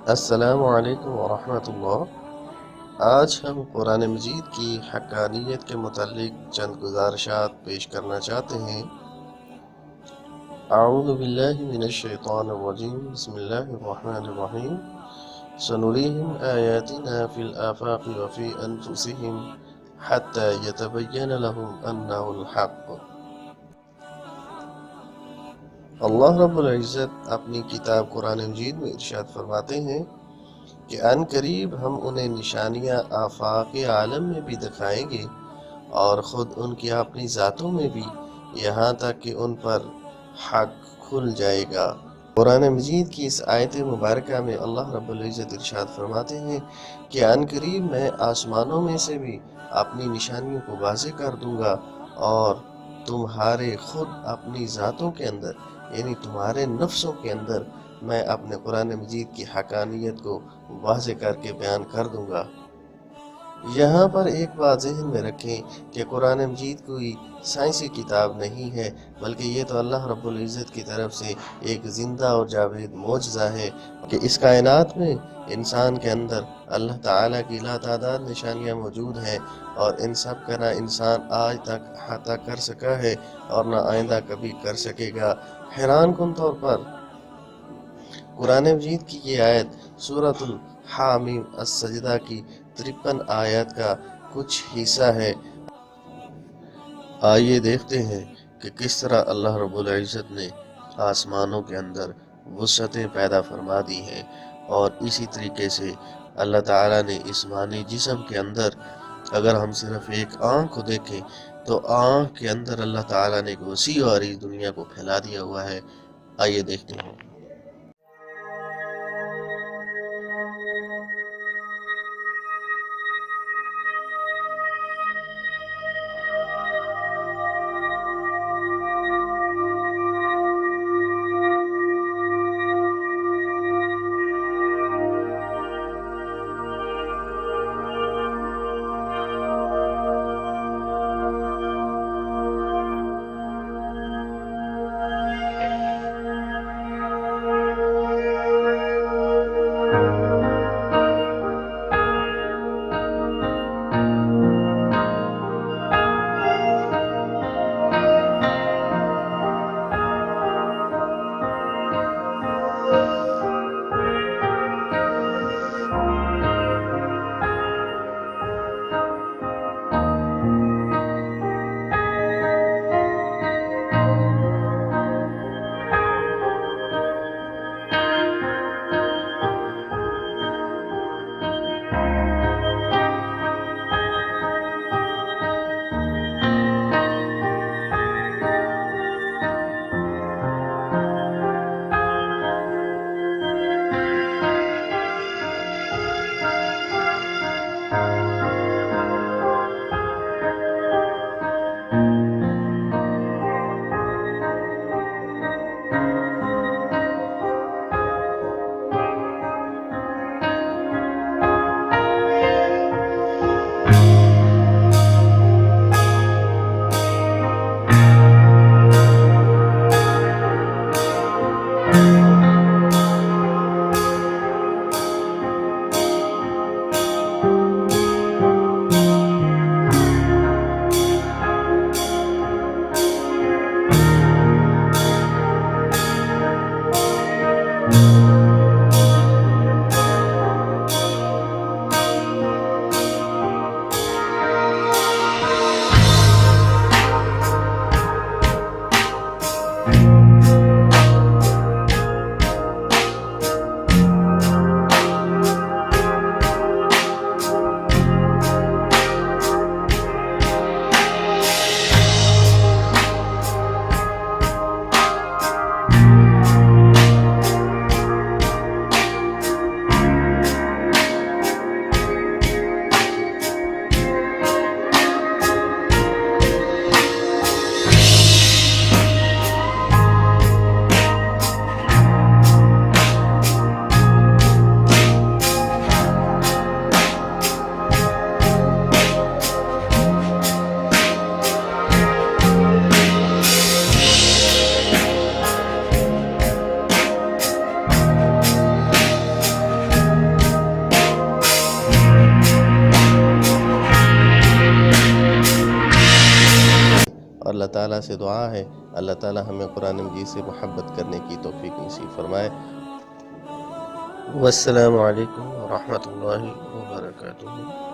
अस्सलामु अलैकुम वरहमतुल्लाह। आज हम कुरान मजीद की हक्कानियत के मुतालिक चंद गुज़ारिशात पेश करना चाहते हैं। अऊज़ु बिल्लाहि मिनश शैतानिर रजीम, बिस्मिल्लाहिर रहमानिर रहीम। सनुरीहिम आयातिना फिल आफाक़ि व फ़ी अनफुसिहिम हत्ता यतबय्यन लहुम अन्नहुल हक़्क़। अल्लाह रब्बुल इज़्ज़त अपनी किताब कुरान मजीद में इरशाद फरमाते हैं कि अन करीब हम उन्हें निशानियाँ आफाक़ आलम में भी दिखाएंगे और ख़ुद उनकी अपनी ज़ातों में भी, यहाँ तक कि उन पर हक खुल जाएगा। कुरान मजीद की इस आयत मुबारका में अल्लाह रब्बुल इज़्ज़त इरशाद फरमाते हैं कि अन करीब मैं आसमानों में से भी अपनी निशानियों को वाज़ेह कर दूंगा और तुम्हारे खुद अपनी ज़ातों के अंदर, यानी तुम्हारे नफ्सों के अंदर मैं अपने कुरान मजीद की हकानियत को वाज़ेह करके बयान कर दूंगा। यहाँ पर एक बात ज़हन में रखें कि कुरान मजीद कोई साइंसी किताब नहीं है, बल्कि ये तो अल्लाह रब्बुल इज़्ज़त की तरफ से एक ज़िंदा और जावेद मोजज़ा है कि इस कायनात में इंसान के अंदर अल्लाह ताला की लातादाद निशानियाँ मौजूद हैं और इन सब का ना इंसान आज तक अहाता कर सका है और ना आइंदा कभी कर सकेगा। हैरान कुन तौर पर कुरान मजीद की ये आयत सूरतुल हामीम अस-सजदा की 53 आयत का कुछ हिस्सा है। आइए देखते हैं कि किस तरह अल्लाह रब्बुल इज़्ज़त ने आसमानों के अंदर वुसअतें पैदा फरमा दी हैं और इसी तरीके से अल्लाह ताला ने इस मानी जिस्म के अंदर, अगर हम सिर्फ एक आँख को देखें तो आँख के अंदर अल्लाह ताला ने एक वसी और इस दुनिया को फैला दिया हुआ है। आइए देखते हैं। अल्लाह ताला से दुआ है अल्लाह ताला हमें कुरान मजीद से मोहब्बत करने की तौफीक नसीब फरमाए। वस्सलामु अलैकुम व रहमतुल्लाहि व बरकातुहू।